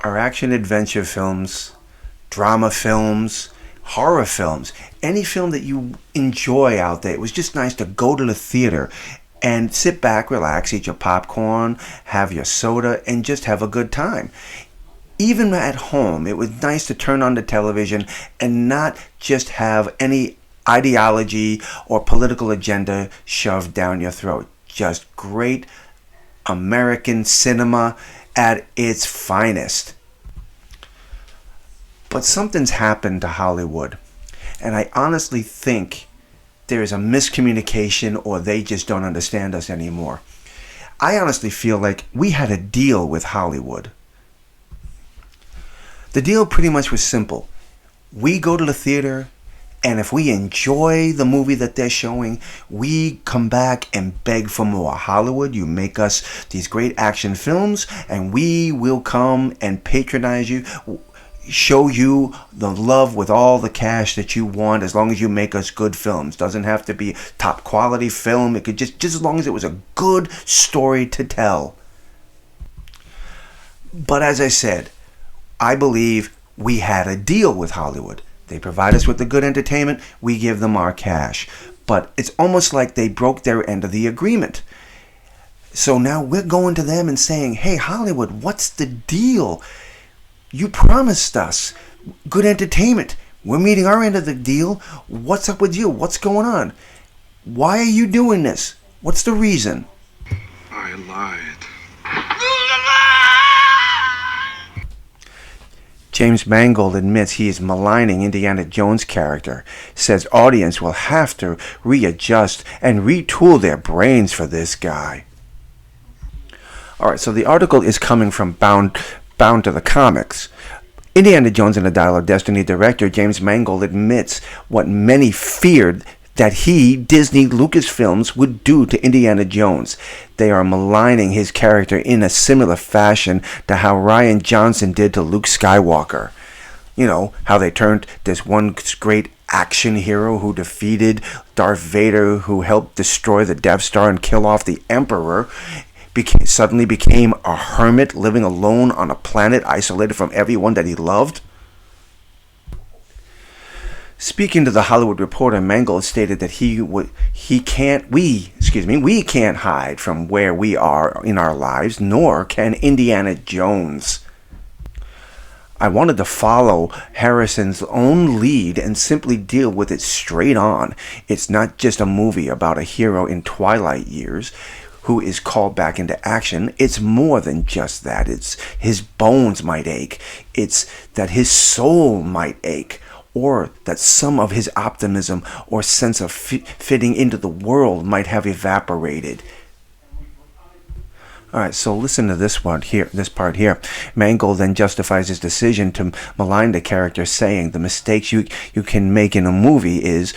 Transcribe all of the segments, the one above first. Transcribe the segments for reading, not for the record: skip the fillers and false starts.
Are action-adventure films, drama films, horror films, any film that you enjoy out there. It was just nice to go to the theater and sit back, relax, eat your popcorn, have your soda, and just have a good time. Even at home, it was nice to turn on the television and not just have any ideology or political agenda shoved down your throat. Just great American cinema at its finest. But something's happened to Hollywood, and I honestly think there is a miscommunication, or they just don't understand us anymore. I honestly feel like we had a deal with Hollywood. The deal pretty much was simple. We go to the theater, and if we enjoy the movie that they're showing, we come back and beg for more. Hollywood, you make us these great action films, and we will come and patronize you, show you the love with all the cash that you want, as long as you make us good films. Doesn't have to be top quality film. It could just as long as it was a good story to tell. But as I said, I believe we had a deal with Hollywood. They provide us with the good entertainment, we give them our cash. But it's almost like they broke their end of the agreement. So now we're going to them and saying, hey, Hollywood, what's the deal? You promised us good entertainment. We're meeting our end of the deal. What's up with you? What's going on? Why are you doing this? What's the reason? I lied. James Mangold admits he is maligning Indiana Jones' character, says audience will have to readjust and retool their brains for this guy. Alright, so the article is coming from Bound to the Comics. Indiana Jones and the Dial of Destiny director James Mangold admits what many feared that he, Disney, Lucasfilms, would do to Indiana Jones. They are maligning his character in a similar fashion to how Rian Johnson did to Luke Skywalker. You know, how they turned this one great action hero who defeated Darth Vader, who helped destroy the Death Star and kill off the Emperor, suddenly became a hermit living alone on a planet isolated from everyone that he loved. Speaking to the Hollywood Reporter, Mangold stated that we can't hide from where we are in our lives, nor can Indiana Jones. I wanted to follow Harrison's own lead and simply deal with it straight on. It's not just a movie about a hero in twilight years who is called back into action. It's more than just that. It's his bones might ache. It's that his soul might ache, or that some of his optimism or sense of fitting into the world might have evaporated. Alright, so listen to this part here. Mangold then justifies his decision to malign the character, saying the mistakes you can make in a movie is,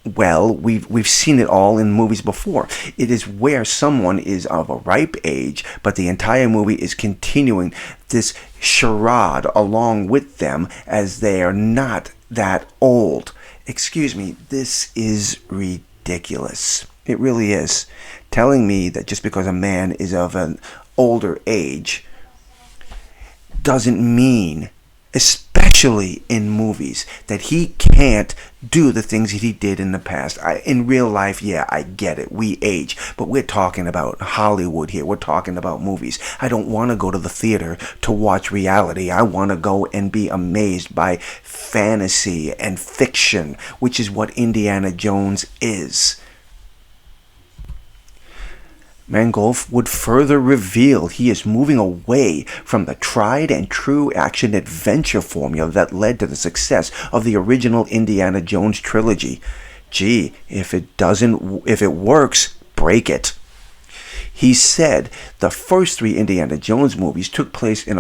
well, we've seen it all in movies before. It is where someone is of a ripe age, but the entire movie is continuing this charade along with them as they are not that old. Excuse me, this is ridiculous. It really is. Telling me that just because a man is of an older age doesn't mean, especially in movies, that he can't do the things that he did in the past. In real life, yeah, I get it. We age. But we're talking about Hollywood here. We're talking about movies. I don't want to go to the theater to watch reality. I want to go and be amazed by fantasy and fiction, which is what Indiana Jones is. Mangold would further reveal he is moving away from the tried and true action-adventure formula that led to the success of the original Indiana Jones trilogy. Gee, if it works, break it. He said the first 3 Indiana Jones movies took place in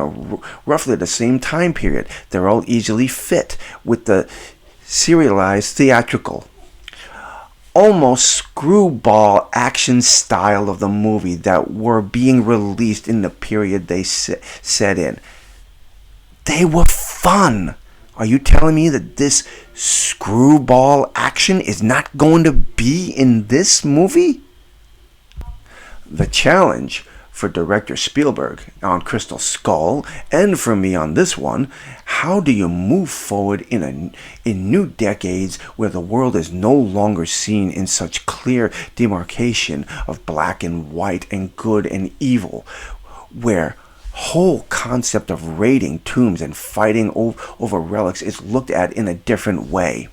roughly the same time period. They're all easily fit with the serialized theatrical, almost screwball action style of the movie that were being released in the period they set in. They were fun. Are you telling me that this screwball action is not going to be in this movie? The challenge for director Spielberg on Crystal Skull, and for me on this one, how do you move forward in new decades where the world is no longer seen in such clear demarcation of black and white and good and evil, where whole concept of raiding tombs and fighting over relics is looked at in a different way?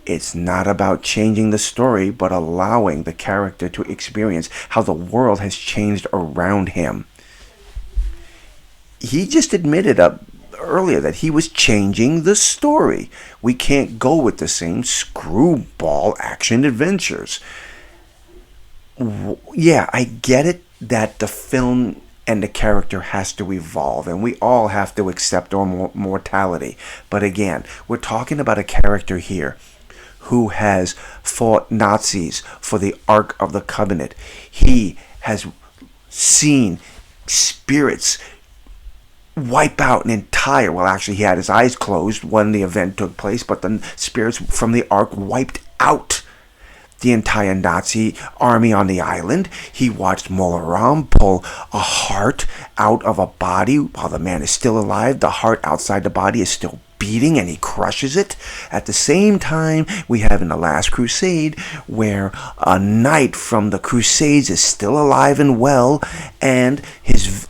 It's not about changing the story, but allowing the character to experience how the world has changed around him. He just admitted earlier that he was changing the story. We can't go with the same screwball action adventures. Yeah, I get it that the film and the character has to evolve, and we all have to accept our mortality. But again, we're talking about a character here who has fought Nazis for the Ark of the Covenant. He has seen spirits wipe out an entire, well, actually he had his eyes closed when the event took place, but the spirits from the Ark wiped out the entire Nazi army on the island. He watched Molaram pull a heart out of a body while the man is still alive. The heart outside the body is still beating, and he crushes it. At the same time, we have in The Last Crusade where a knight from the Crusades is still alive and well, and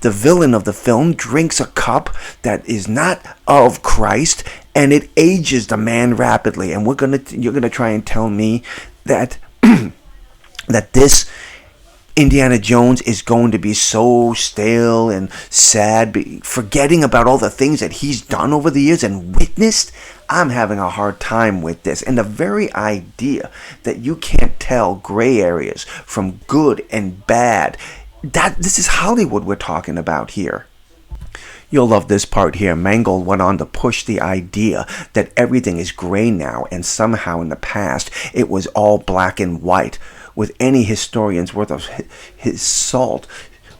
the villain of the film drinks a cup that is not of Christ, and it ages the man rapidly. And you're gonna try and tell me that that this Indiana Jones is going to be so stale and sad, forgetting about all the things that he's done over the years and witnessed? I'm having a hard time with this. And the very idea that you can't tell gray areas from good and bad, this is Hollywood we're talking about here. You'll love this part here. Mangold went on to push the idea that everything is gray now, and somehow in the past it was all black and white, with any historian's worth of his salt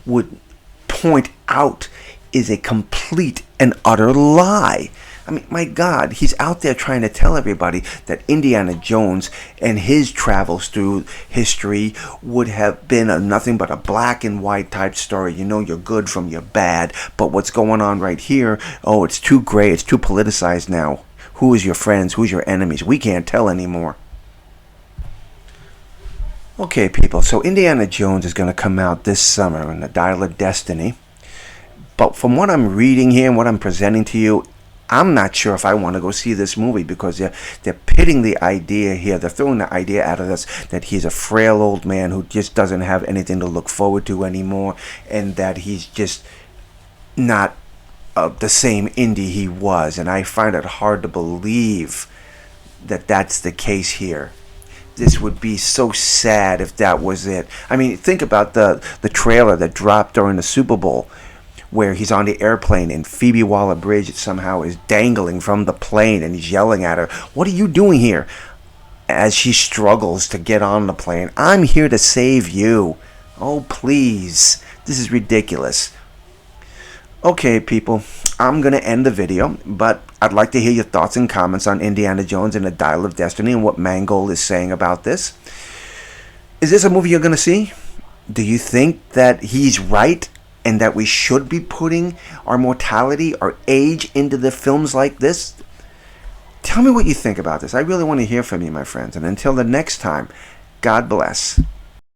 would point out is a complete and utter lie. I mean, my God, he's out there trying to tell everybody that Indiana Jones and his travels through history would have been nothing but a black and white type story. You know your good from your bad. But what's going on right here, oh, it's too gray, it's too politicized now. Who is your friends? Who's your enemies? We can't tell anymore. Okay, people, so Indiana Jones is going to come out this summer in the Dial of Destiny. But from what I'm reading here and what I'm presenting to you, I'm not sure if I want to go see this movie, because they're pitting the idea here. They're throwing the idea out of us that he's a frail old man who just doesn't have anything to look forward to anymore, and that he's just not the same Indy he was. And I find it hard to believe that that's the case here. This would be so sad if that was it. I mean, think about the trailer that dropped during the Super Bowl, where he's on the airplane and Phoebe Waller-Bridge somehow is dangling from the plane, and he's yelling at her, "What are you doing here?" as she struggles to get on the plane. "I'm here to save you." Oh, please. This is ridiculous. Okay, people, I'm going to end the video, but I'd like to hear your thoughts and comments on Indiana Jones and the Dial of Destiny and what Mangold is saying about this. Is this a movie you're going to see? Do you think that he's right and that we should be putting our mortality, our age into the films like this? Tell me what you think about this. I really want to hear from you, my friends. And until the next time, God bless.